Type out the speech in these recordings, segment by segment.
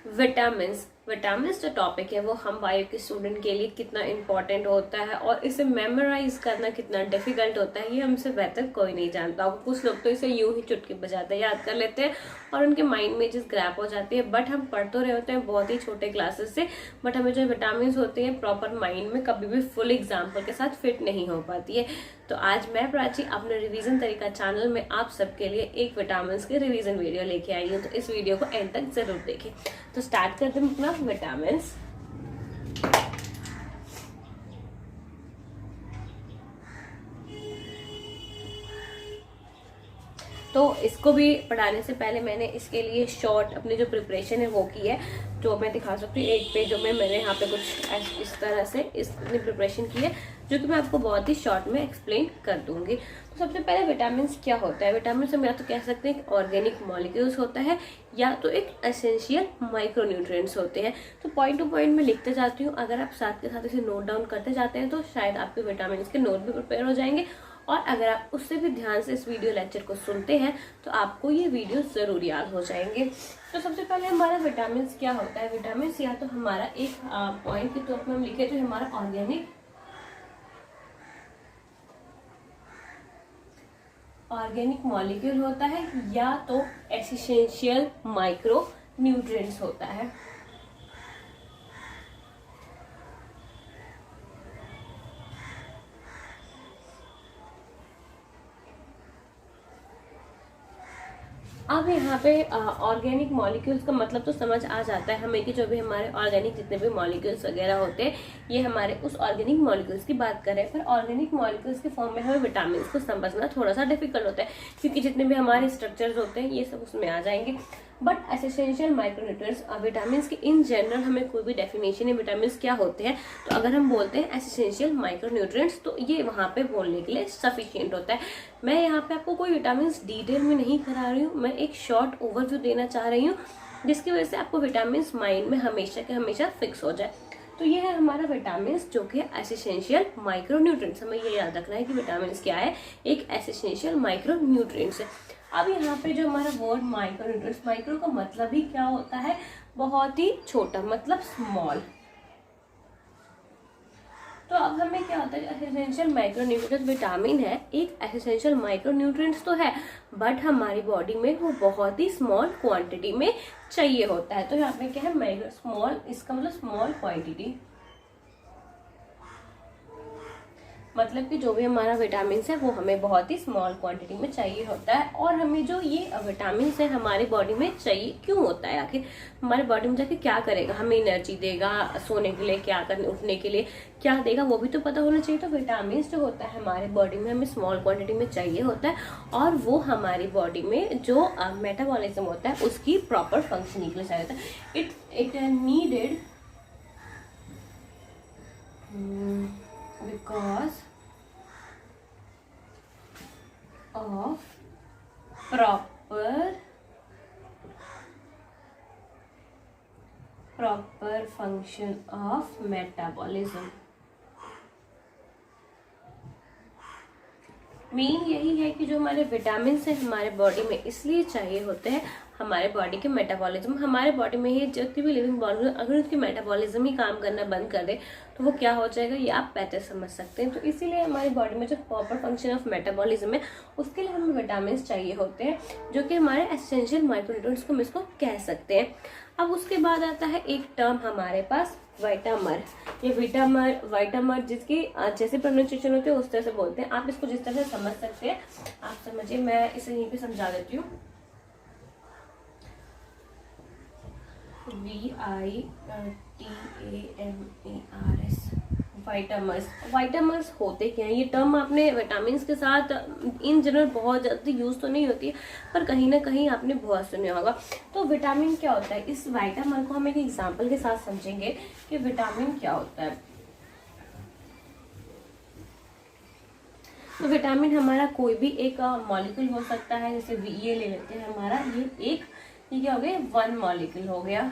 Vitamins जो topic है वो हम बायो के स्टूडेंट के लिए कितना इम्पोर्टेंट होता है और इसे मेमोराइज करना कितना डिफिकल्ट होता है, ये हमसे बेहतर कोई नहीं जानता। कुछ लोग तो इसे यूं ही चुटकी बजाते याद कर लेते हैं और उनके माइंड में चीज़ ग्रैप हो जाती है। बट हम पढ़ तो रहे होते हैं बहुत ही छोटे क्लासेस से, बट हमें जो विटामिन होते हैं प्रॉपर माइंड में कभी भी फुल एग्जाम्पल के साथ फिट नहीं हो पाती है। तो आज मैं प्राची अपने रिवीजन तरीका चैनल में आप सबके लिए एक विटामिन के रिवीजन वीडियो लेके आई हूँ, तो इस वीडियो को एंड तक जरूर देखें। तो स्टार्ट करते हैं अपना विटामिन। तो इसको भी पढ़ाने से पहले मैंने इसके लिए शॉर्ट अपनी जो प्रिपरेशन है वो की है, जो मैं दिखा सकती हूँ। एक पेज में मैंने यहाँ पे कुछ इस तरह से इसने प्रिपरेशन की है, जो कि मैं आपको बहुत ही शॉर्ट में एक्सप्लेन कर दूंगी। तो सबसे पहले विटामिन क्या होता है। विटामिन से या तो कह सकते हैं ऑर्गेनिक मॉलिक्यूल्स होता है या तो एक एसेंशियल माइक्रोन्यूट्रिएंट्स होते हैं। तो पॉइंट टू पॉइंट में लिखते जाती हूँ, अगर आप साथ के साथ इसे नोट डाउन करते जाते हैं तो शायद आपके विटामिन के नोट भी प्रिपेयर हो जाएंगे। और अगर आप उससे भी ध्यान से इस वीडियो लेक्चर को सुनते हैं तो आपको ये वीडियो जरूर याद हो जाएंगे। तो सबसे पहले हमारा विटामिन क्या होता है। विटामिन या तो हमारा एक पॉइंट के तौर पर हम लिखे तो हमारा ऑर्गेनिक मॉलिक्यूल होता है या तो एसेंशियल माइक्रो न्यूट्रिएंट्स होता है। अब यहाँ पे ऑर्गेनिक मॉलिक्यूल्स का मतलब तो समझ आ जाता है हमें कि जो भी हमारे ऑर्गेनिक जितने भी मॉलिक्यूल्स वगैरह होते हैं ये हमारे उस ऑर्गेनिक मॉलिक्यूल्स की बात करें। पर ऑर्गेनिक मॉलिक्यूल्स के फॉर्म में हमें विटामिन को समझना थोड़ा सा डिफिकल्ट होता है, क्योंकि जितने भी हमारे स्ट्रक्चर्स होते हैं ये सब उसमें आ जाएंगे। बट एसेंशियल माइक्रोन्यूट्रिएंट्स विटामिन की इन जनरल हमें कोई भी डेफिनेशन है विटामिन क्या होते हैं, तो अगर हम बोलते हैं एसेंशियल माइक्रोन्यूट्रिएंट्स तो ये वहाँ पे बोलने के लिए सफिशिएंट होता है। मैं यहाँ पे आपको कोई विटामिन डिटेल में नहीं करा रही हूँ, मैं एक शॉर्ट ओवरव्यू देना चाह रही हूँ जिसकी वजह से आपको विटामिन माइंड में हमेशा के हमेशा फिक्स हो जाए। तो ये है हमारा विटामिन जो कि एसेंशियल माइक्रोन्यूट्रिएंट्स। हमें ये याद रखना है कि विटामिन क्या है, एक एसेंशियल माइक्रोन्यूट्रिएंट्स है। अब यहाँ पे जो हमारा वर्ड माइक्रोन्यूट्रिएंट्स, माइक्रो का मतलब ही क्या होता है, बहुत ही छोटा, मतलब स्मॉल। तो अब हमें क्या होता है, एसेंशियल माइक्रोन्यूट्रिएंट्स विटामिन है, एक एसेंशियल माइक्रोन्यूट्रिएंट्स तो है, बट हमारी बॉडी में वो बहुत ही स्मॉल क्वांटिटी में चाहिए होता है। तो यहाँ पे क्या है, स्मॉल, इसका मतलब स्मॉल क्वांटिटी, मतलब कि जो भी हमारा विटामिन है वो हमें बहुत ही स्मॉल क्वांटिटी में चाहिए होता है। और हमें जो ये विटामिन है हमारी बॉडी में चाहिए क्यों होता है, आखिर हमारी बॉडी में जाके क्या करेगा, हमें एनर्जी देगा, सोने के लिए क्या करने, उठने के लिए क्या देगा, वो भी तो पता होना चाहिए। तो विटामिन जो होता है हमारी बॉडी में हमें स्मॉल क्वांटिटी में चाहिए होता है, और वो हमारी बॉडी में जो मेटाबॉलिज्म होता है उसकी प्रॉपर फंक्शनिंग के लिए चाहिए होता है। It needed because of proper function of metabolism। Main यही है कि जो हमारे विटामिन है हमारे बॉडी में इसलिए चाहिए होते हैं, हमारे बॉडी के मेटाबॉलिज्म, हमारे बॉडी में ही जितनी भी लिविंग बॉडी अगर उसकी मेटाबॉलिज्म ही काम करना बंद कर दे तो वो क्या हो जाएगा, ये आप बेहतर समझ सकते हैं। तो इसीलिए हमारी बॉडी में जो प्रॉपर फंक्शन ऑफ मेटाबॉलिज्म है उसके लिए हमें विटामिन चाहिए होते हैं, जो कि हमारे एसेंशियल माइक्रोन्यूट्रिएंट्स को हम इसको कह सकते हैं। अब उसके बाद आता है एक टर्म हमारे पास वाइटामर। ये वाइटामर जिसकी जैसे प्रोनाउंसिएशन होते हैं उस तरह से बोलते हैं, आप इसको जिस तरह से समझ सकते हैं आप समझिए, मैं इसे यहीं पे समझा देती हूँ। VITAMERS, वाइटामर्स होते क्या हैं। ये टर्म आपने विटामिन के साथ इन जनरल बहुत ज़्यादा यूज तो नहीं होती है, पर कहीं ना कहीं आपने बहुत सुना होगा। तो विटामिन क्या होता है, इस वाइटामर को हम एक एग्जांपल के साथ समझेंगे कि विटामिन क्या होता है। तो विटामिन हमारा कोई भी एक मॉलिक्यूल हो सकता है, जैसे ये ले लेते हैं हमारा, ये क्या हो गया, वन मॉलिक्यूल हो गया,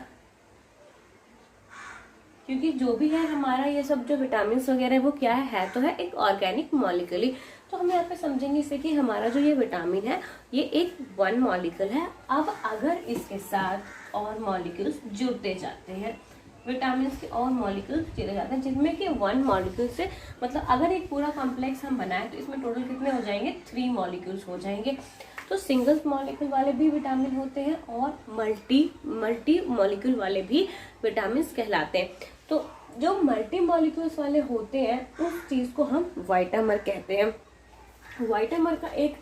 क्योंकि जो भी है हमारा ये सब जो विटामिन वगैरह वो क्या है तो है एक ऑर्गेनिक मॉलिक्यूल ही। तो हम यहाँ पे समझेंगे इसे कि हमारा जो ये विटामिन है ये एक वन मॉलिक्यूल है। अब अगर इसके साथ और मॉलिक्यूल्स जुड़ते जाते हैं, विटामिन के और मॉलिक्यूल्स जुड़े जाते हैं, जिनमें कि 1 मॉलिक्यूल से, मतलब अगर एक पूरा कॉम्प्लेक्स हम बनाएं तो इसमें टोटल कितने हो जाएंगे, 3 मॉलिक्यूल्स हो जाएंगे। तो सिंगल मॉलिक्यूल वाले भी विटामिन होते हैं और मल्टी मॉलिक्यूल वाले भी विटामिन कहलाते हैं। तो जो मल्टी मॉलिक्यूल्स वाले होते हैं उस चीज़ को हम वाइटामर कहते हैं। वाइटामर का एक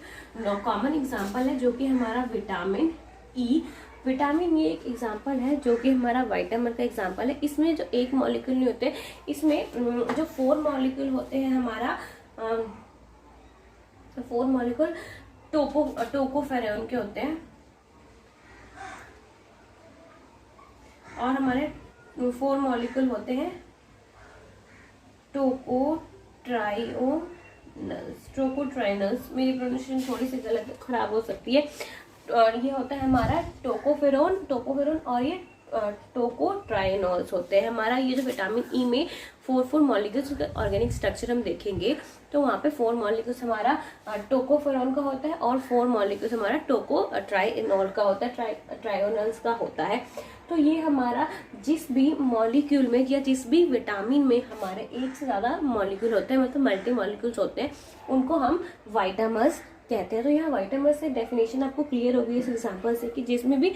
कॉमन एग्जाम्पल है जो कि हमारा विटामिन ई। विटामिन ये एक एग्जाम्पल है जो कि हमारा वाइटामर का एग्जाम्पल है। इसमें जो एक मॉलिक्यूल नहीं होते, इसमें जो 4 मॉलिक्यूल होते हैं हमारा 4 मॉलिक्यूल टोकोफेरेन के होते हैं, और हमारे 4 मॉलिक्यूल होते हैं टोकोट्राइनल्स। मेरी प्रोनाउंसिएशन थोड़ी सी गलत खराब हो सकती है। और ये होता है हमारा टोकोफेरोन और ये टोकोट्राइनोल्स होते हैं। हमारा ये जो विटामिन ई में 4 मॉलिक्यूल्स का ऑर्गेनिक स्ट्रक्चर हम देखेंगे तो वहाँ पे 4 मॉलिक्यूल्स हमारा टोकोफेरोन का होता है और 4 मॉलिक्यूल्स हमारा टोकोट्राइनोल का होता है, ट्राइनोल्स का होता है। तो ये हमारा जिस भी मॉलिक्यूल में या जिस भी विटामिन में हमारे एक से ज़्यादा मॉलिक्यूल होते हैं, मतलब मल्टी मॉलिक्यूल्स होते हैं, उनको हम वाइटामर्स कहते हैं। तो यहाँ वाइटामर से डेफिनेशन आपको क्लियर होगी इस एग्जाम्पल से कि जिसमें भी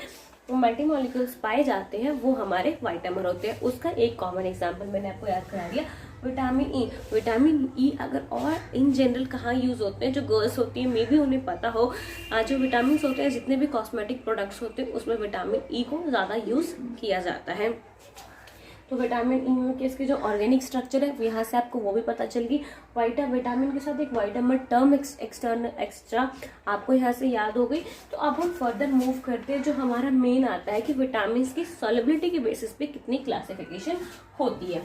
मल्टी मॉलिक्यूल्स पाए जाते हैं वो हमारे वाइटामर होते हैं। उसका एक कॉमन एग्जाम्पल मैंने आपको याद करा दिया, विटामिन ई। विटामिन ई अगर और इन जनरल कहाँ यूज़ होते हैं, जो गर्ल्स होती हैं मे भी उन्हें पता हो, जो विटामिन होते हैं जितने भी कॉस्मेटिक प्रोडक्ट्स होते हैं उसमें विटामिन ई को ज़्यादा यूज़ किया जाता है। तो विटामिन ई में के इसके जो ऑर्गेनिक स्ट्रक्चर है यहाँ से आपको वो भी पता चल गई। विटामिन के साथ एक वाइटामर टर्म एक्स्ट्रा आपको यहाँ से याद हो गई। तो अब हम फर्दर मूव करते हैं, जो हमारा मेन आता है कि विटामिन की सॉल्युबिलिटी के बेसिस पे कितनी क्लासिफिकेशन होती है।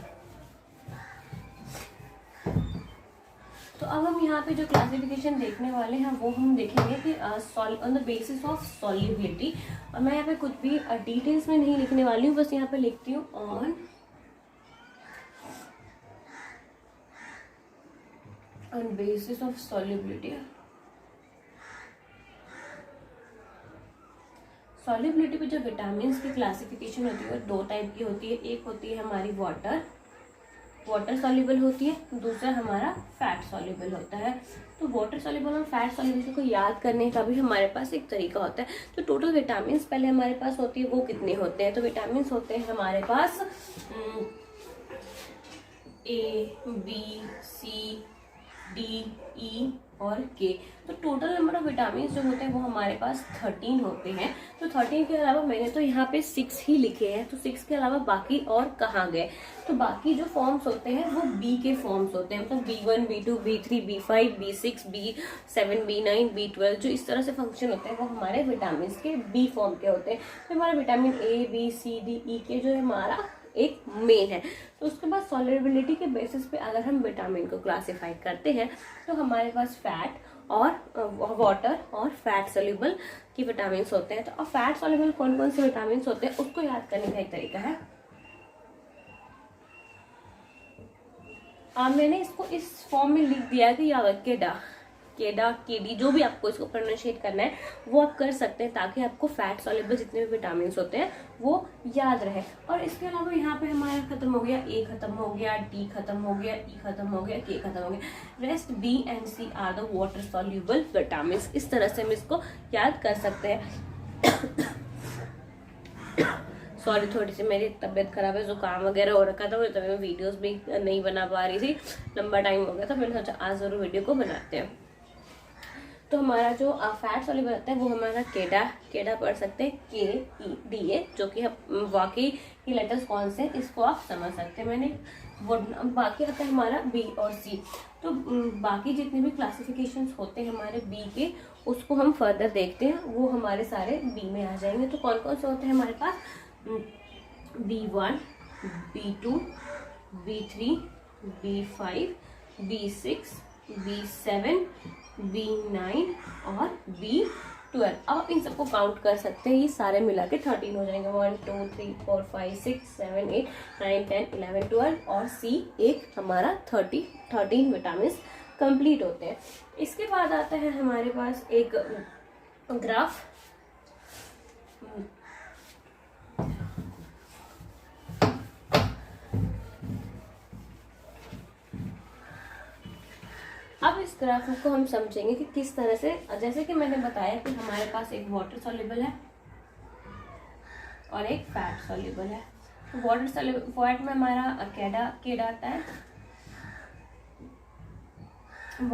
तो अब हम यहाँ पे जो क्लासिफिकेशन देखने वाले हैं वो हम देखेंगे कि on the basis of solubility. और मैं यहाँ पे कुछ भी डिटेल्स में नहीं लिखने वाली हूँ, बस यहाँ पे लिखती हूँ on basis of solubility. Solubility पे जो विटामिन की क्लासिफिकेशन होती है वो 2 टाइप की होती है। एक होती है हमारी वाटर सॉल्युबल होती है, दूसरा हमारा फैट सॉल्युबल होता है। तो वाटर सॉल्युबल और फैट सॉल्युबल को याद करने का भी हमारे पास एक तरीका होता है। तो टोटल विटामिन पहले हमारे पास होती है वो कितने होते हैं, तो विटामिन होते हैं हमारे पास ए, बी, सी, डी, ई और के। तो टोटल नंबर ऑफ विटामिन जो होते हैं वो हमारे पास 13 होते हैं। तो 13 के अलावा मैंने तो यहाँ पे 6 ही लिखे हैं, तो 6 के अलावा बाकी और कहाँ गए। तो बाकी जो फॉर्म्स होते हैं वो बी के फॉर्म्स होते हैं, मतलब B1, B2, B3, B5, B6, B7, B9, B12 जो इस तरह से फंक्शन होते हैं वो हमारे विटामिन के बी फॉर्म के होते हैं। तो हमारे vitamin A, B, C, D, E के जो है हमारा एक मेन है। तो उसके बाद सॉल्युबिलिटी के बेसिस पे अगर हम विटामिन को क्लासिफाई करते हैं तो हमारे पास फैट और वाटर और फैट सॉल्युबल की विटामिन होते हैं। तो फैट सॉल्युबल कौन कौन से विटामिन होते हैं उसको याद करने का एक तरीका है। मैंने इसको इस फॉर्म में लिख दिया है कि केडा केडी जो भी आपको इसको प्रोनाउंशिएट करना है वो आप कर सकते हैं, ताकि आपको फैट सॉल्युबल जितने भी विटामिन होते हैं वो याद रहे। और इसके अलावा यहाँ पे हमारा खत्म हो गया, ए खत्म हो गया, डी खत्म हो गया, ई खत्म हो गया, के खत्म हो गया। Rest B and C are the water soluble vitamin. इस तरह से हम इसको याद कर सकते हैं। सॉरी, थोड़ी सी मेरी तबीयत खराब है, जुकाम वगैरह हो रखा था, तभी मैं वीडियोस भी नहीं बना पा रही थी, लंबा टाइम हो गया था। मैंने सोचा आज जरूर वीडियो को बनाते हैं। तो हमारा जो फैट सॉल्युबल होता है वो हमारा केडा पढ़ सकते हैं, KEDA, जो कि वाकई की लेटर्स कौन से इसको आप समझ सकते हैं। मैंने वो बाकी आता है हमारा बी और सी। तो बाकी जितने भी क्लासिफिकेशंस होते हैं हमारे बी के उसको हम फर्दर देखते हैं, वो हमारे सारे बी में आ जाएंगे। तो कौन कौन से होते हैं हमारे पास, B1, B2, B3, B5, B6, B7, B9 और B12। अब इन सबको काउंट कर सकते हैं, ये सारे मिला के 13 हो जाएंगे। 1 2 3 4 5 6 7 8 9 10 11 12 और C एक हमारा 13 विटामिन कंप्लीट होते हैं। इसके बाद आता है हमारे पास एक ग्राफ, ग्राफ को हम समझेंगे कि किस तरह से, जैसे कि मैंने बताया कि हमारे पास एक वाटर सॉल्युबल है और एक फैट सॉल्युबल है। तो वाटर सॉल्युबल, फैट में हमारा केडा आता है, अब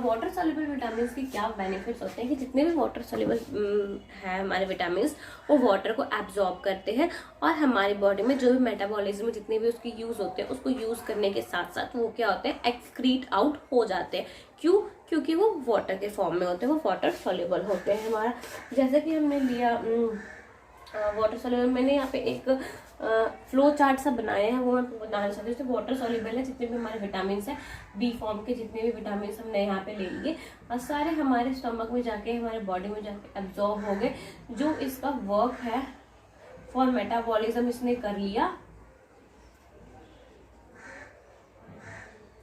वाटर सॉल्युबल विटामिन के क्या बेनिफिट्स होते हैं कि जितने भी वाटर सॉल्युबल है हमारे विटामिन, वो वाटर को एब्जॉर्ब करते हैं और हमारी बॉडी में जो भी मेटाबॉलिज्म में जितने भी उसके यूज होते हैं, उसको यूज करने के साथ साथ वो क्या होते हैं, एक्सक्रीट आउट हो जाते हैं। क्यों? क्योंकि वो वाटर के फॉर्म में होते हैं, वो वाटर सॉल्युबल होते हैं। हमारा जैसे कि हमने लिया वाटर सॉल्युबल, मैंने यहाँ पे एक फ्लो चार्ट सा बनाया है, वो मैं बताना चाहती हूँ। जैसे वाटर सॉल्युबल है, जितने भी हमारे विटामिन है, बी फॉर्म के जितने भी विटामिन हमने यहाँ पे ले लिए और सारे हमारे स्टमक में जाके, हमारे बॉडी में जाके एब्जॉर्ब हो गए। जो इसका वर्क है फॉर मेटाबॉलिज्म इसने कर लिया,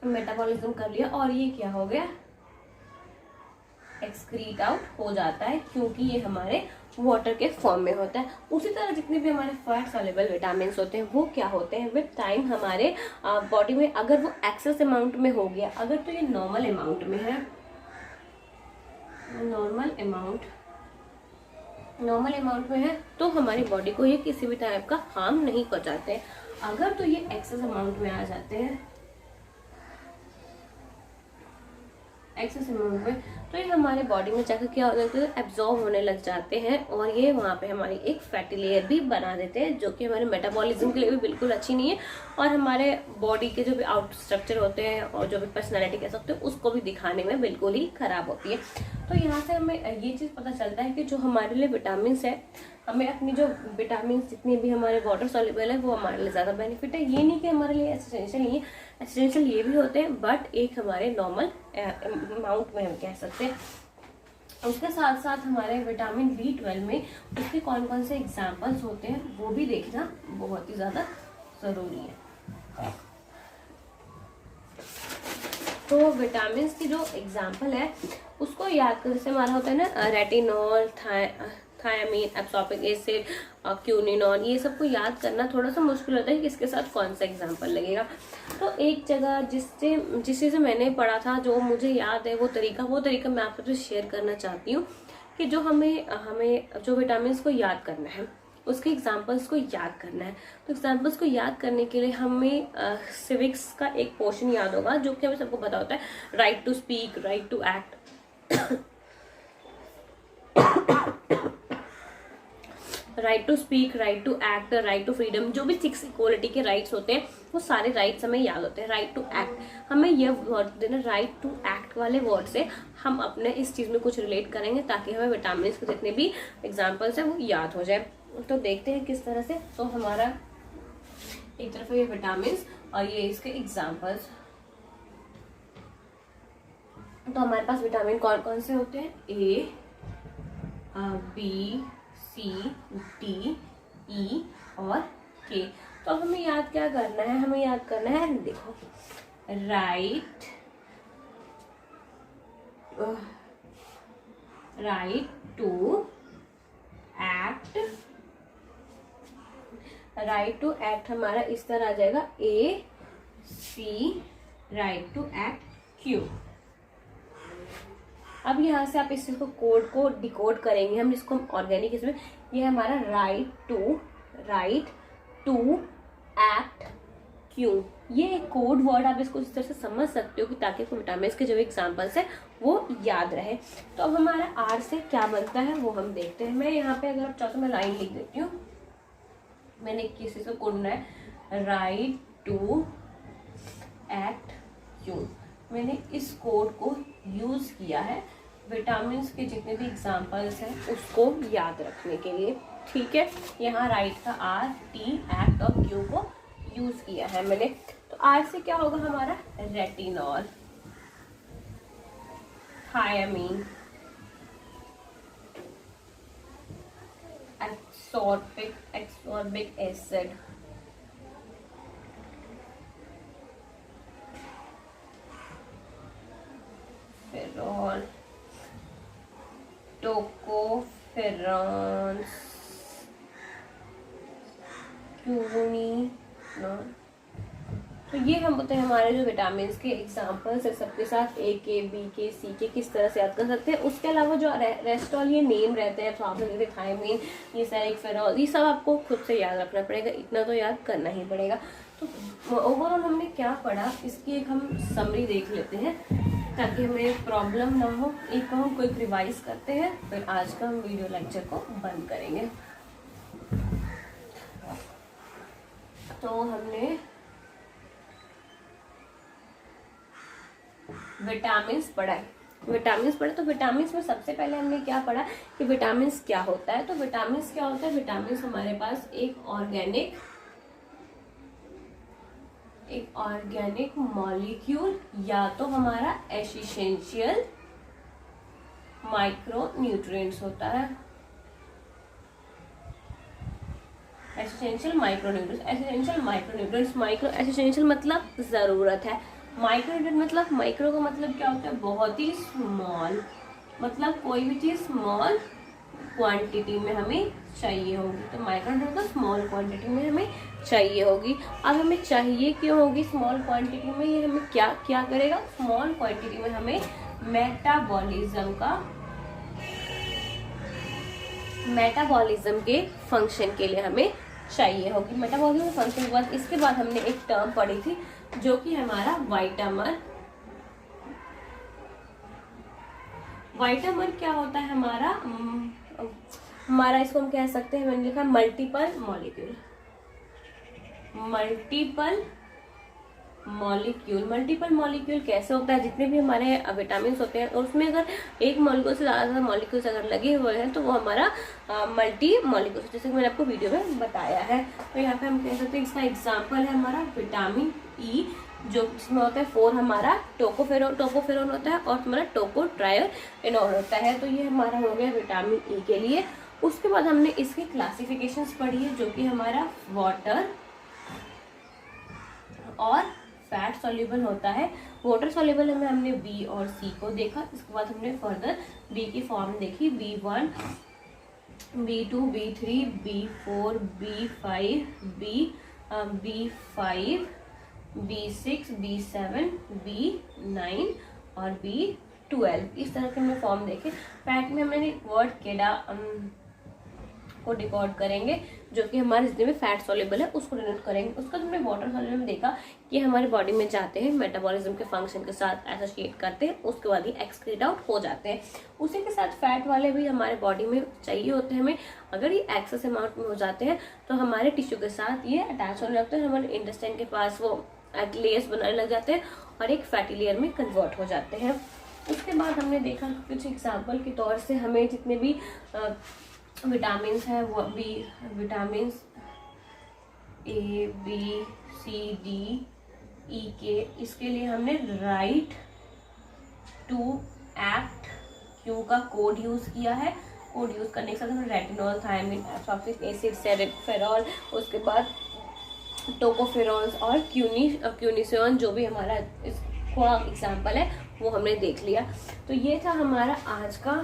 मेटाबॉलिज्म कर लिया और ये क्या हो गया, एक्सक्रीट आउट हो जाता है, क्योंकि ये हमारे वाटर के फॉर्म में होता है। उसी तरह जितने भी हमारे फैट सॉल्युबल विटामिन होते हैं, वो क्या होते हैं, विद टाइम हमारे बॉडी में अगर वो एक्सेस अमाउंट में हो गया, अगर तो ये नॉर्मल अमाउंट में है, नॉर्मल अमाउंट में है, तो हमारी बॉडी को ये किसी भी टाइप का हार्म नहीं पहुंचाते। अगर तो ये एक्सेस अमाउंट में आ जाते हैं, एक्सेस अमाउंट में, तो ये हमारे बॉडी में जाकर क्या हो जाता है, एब्जॉर्ब होने लग जाते हैं और ये वहाँ पे हमारी एक फैटी लेयर भी बना देते हैं, जो कि हमारे मेटाबॉलिज्म के लिए भी बिल्कुल अच्छी नहीं है और हमारे बॉडी के जो भी आउट स्ट्रक्चर होते हैं और जो भी पर्सनैलिटी कह सकते हैं, उसको भी दिखाने में बिल्कुल ही खराब होती है। तो यहाँ से हमें ये चीज़ पता चलता है कि जो हमारे लिए विटामिन है, हमें अपनी जो विटामिन जितने भी हमारे वाटर सॉल्युबल है, वो हमारे लिए ज़्यादा बेनिफिट है। ये नहीं कि हमारे लिए एसेंशियल नहीं है, एसेंशियल ये भी होते हैं, बट एक हमारे नॉर्मल अमाउंट में हम कह सकते हैं। उसके साथ साथ हमारे विटामिन B12 में उसके कौन कौन से एग्जाम्पल्स होते हैं, वो भी देखना बहुत ही ज़्यादा ज़रूरी है। तो विटामिन की जो एग्जाम्पल है उसको याद करने से हमारा होता है ना, रेटिनॉल, थायामीन, एब्सॉर्बिक एसिड, क्यूनिनॉन, ये सबको याद करना थोड़ा सा मुश्किल होता है कि इसके साथ कौन सा एग्जाम्पल लगेगा। तो एक जगह जिस से मैंने पढ़ा था, जो मुझे याद है, वो तरीका मैं आप सबसे शेयर करना चाहती हूँ कि जो हमें जो विटामिन को याद करना है, उसके एग्जाम्पल्स को याद करना है। तो एग्जाम्पल्स को याद करने के लिए हमें सिविक्स का एक पोर्शन याद होगा, जो कि हमें सबको पता होता है, right to speak, right to act, right to speak, right to act, right to freedom, जो भी 6 इक्वलिटी के राइट्स होते हैं, वो सारे राइट्स हमें याद होते हैं। राइट टू एक्ट, हमें ये वर्ड देना, राइट टू एक्ट वाले वर्ड से हम अपने इस चीज़ में कुछ रिलेट करेंगे, ताकि हमें विटामिन के जितने भी एग्जाम्पल्स हैं वो याद हो जाए। तो देखते हैं किस तरह से। तो हमारा एक तरफ ये विटामिन और ये इसके एग्जाम्पल्स। तो हमारे पास विटामिन कौन कौन से होते हैं, A, B, C, D, E और K। तो अब हमें याद क्या करना है, हमें याद करना है, देखो, right to act, right to act हमारा इस तरह आ जाएगा, A, C, right to act Q। अब यहाँ से आप इस चीज को कोड को डिकोड करेंगे हम, जिसको हम ऑर्गेनिक इसमें, ये हमारा राइट टू एक्ट क्यू, ये एक कोड वर्ड, आप इसको इस तरह से समझ सकते हो कि ताकि आपको विटामिन के जो एग्जांपल्स है वो याद रहे। तो अब हमारा आर से क्या बनता है वो हम देखते हैं। मैं यहाँ पे अगर आप चाहो तो मैं लाइन लिख देती हूँ, मैंने किसी से कोडना है, राइट टू एक्ट क्यू। मैंने इस कोड को यूज किया है विटामिन के जितने भी एग्जाम्पल्स हैं उसको याद रखने के लिए, ठीक है। यहाँ राइट का R, T, एक्ट और क्यू को यूज किया है मैंने। तो R से क्या होगा हमारा, रेटिनॉल, थायामीन, एब्सॉर्बिक एसिड, फेरॉल, टोकोफेरॉन्स, तो ये हम होते हैं हमारे जो विटामिन के एग्जाम्पल्स है, सबके साथ ए के, बी के, सी के किस तरह से याद कर सकते हैं। उसके अलावा जो रेस्ट ऑल ये नेम रहते हैं, तो आप जैसे थायमीन, ये सेरिक फेरॉल, ये सब आपको खुद से याद रखना पड़ेगा, इतना तो याद करना ही पड़ेगा। तो ओवरऑल हमने क्या पढ़ा इसकी एक हम समरी देख लेते हैं ताकि हमें प्रॉब्लम ना हो। एक हम क्विक रिवाइज करते हैं, फिर आज का हम वीडियो लेक्चर को बंद करेंगे। तो हमने विटामिन्स पढ़ा है, विटामिन्स पढ़े। तो विटामिन्स में सबसे पहले हमने क्या पढ़ा कि विटामिन्स क्या होता है। तो विटामिन्स क्या होता है, विटामिन्स हमारे पास एक ऑर्गेनिक मॉलिक्यूल या तो हमारा एसेंशियल माइक्रो न्यूट्रिएंट्स होता है। Essential micro nutrients, micro essential मतलब जरूरत है, माइक्रो न्यूट्रिएंट मतलब माइक्रो का मतलब क्या होता है, बहुत ही स्मॉल, मतलब कोई भी चीज स्मॉल क्वांटिटी में हमें चाहिए होगी। तो माइक्रो न्यूट्रिएंट मतलब स्मॉल क्वांटिटी में हमें चाहिए होगी। अब हमें चाहिए क्यों होगी स्मॉल क्वांटिटी में, ये हमें क्या क्या करेगा, स्मॉल क्वांटिटी में हमें मेटाबॉलिज्म के फंक्शन के लिए हमें चाहिए होगी। मेटाबॉलिज्म फंक्शन के बाद इसके बाद हमने एक टर्म पढ़ी थी जो कि हमारा वाइटामर क्या होता है, हमारा इसको हम कह सकते हैं, मैंने लिखा मल्टीपल मॉलिक्यूल कैसे होता है, जितने भी हमारे विटामिन होते हैं और उसमें अगर एक मॉलिक्यूल से ज़्यादा मॉलिक्यूल्स अगर लगे हुए हैं तो वो हमारा मल्टी मॉलिक्यूल, जैसे कि मैंने आपको वीडियो में बताया है। तो यहाँ पे हम कह सकते हैं इसका एग्जाम्पल है हमारा विटामिन ई, जो जिसमें होता है 4 हमारा टोकोफेरोन होता है और हमारा टोकोट्रायोइनोल होता है। तो ये हमारा हो गया विटामिन ई के लिए। उसके बाद हमने इसके क्लासिफिकेशंस पढ़ी है जो कि हमारा वाटर और फैट सॉल्युबल होता है। वाटर सॉल्युबल में हमने बी और सी को देखा। इसके बाद हमने फर्दर बी की फॉर्म देखी, B1, B2, B3, B4, B5, B5, B6, B7, B9 और B12, इस तरह के हमने फॉर्म देखे। फैट में हमने वर्ड केडा को डिकोड करेंगे जो कि हमारे जितने भी फैट सॉल्युबल है उसको डिनोट करेंगे। उसका हमने वाटर सॉल्युबल में देखा कि हमारे बॉडी में जाते हैं, मेटाबॉलिज्म के फंक्शन के साथ एसोसिएट करते हैं, उसके बाद ही एक्सक्रीट आउट हो जाते हैं। उसी के साथ फैट वाले भी हमारे बॉडी में चाहिए होते हैं हमें। अगर ये एक्सेस अमाउंट में हो जाते हैं तो हमारे टिश्यू के साथ ये अटैच होने लगते हैं, हमारे इंटेस्टाइन के पास वो लेयर्स बनाने लग जाते हैं और एक फैटी लेयर में कन्वर्ट हो जाते हैं। उसके बाद हमने देखा कुछ एग्जाम्पल के तौर से हमें जितने भी विटामिन है वो भी vitamin A, B, C, D, E के, इसके लिए हमने राइट टू एक्ट क्यू का कोड यूज़ किया है। कोड यूज़ करने के साथ हमने रेटिनॉल, थायमिन, एब्सॉर्बिक एसिड, सेरिक फेरॉल, उसके बाद टोकोफेरॉन्स और क्यूनिसोन जो भी हमारा इसका एग्जाम्पल है वो हमने देख लिया। तो ये था हमारा आज का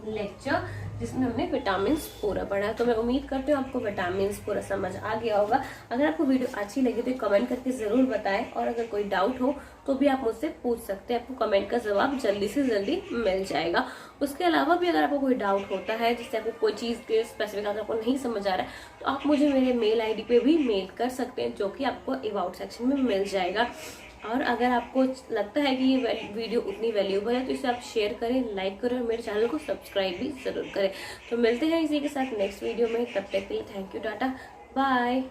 लेक्चर जिसमें हमने विटामिन्स पूरा पढ़ा। तो मैं उम्मीद करती हूँ आपको विटामिन्स पूरा समझ आ गया होगा। अगर आपको वीडियो अच्छी लगी तो कमेंट करके ज़रूर बताएं और अगर कोई डाउट हो तो भी आप मुझसे पूछ सकते हैं, आपको कमेंट का जवाब जल्दी से जल्दी मिल जाएगा। उसके अलावा भी अगर आपको कोई डाउट होता है, जिससे आपको कोई चीज़ के स्पेसिफिक अगर आपको नहीं समझ आ रहा है तो आप मुझे मेरे मेल ID पे भी मेल कर सकते हैं जो कि आपको अबाउट सेक्शन में मिल जाएगा। और अगर आपको लगता है कि ये वीडियो उतनी वैल्यूबल है तो इसे आप शेयर करें, लाइक करें और मेरे चैनल को सब्सक्राइब भी ज़रूर करें। तो मिलते हैं इसी के साथ नेक्स्ट वीडियो में, तब तक के लिए थैंक यू, टाटा, बाय।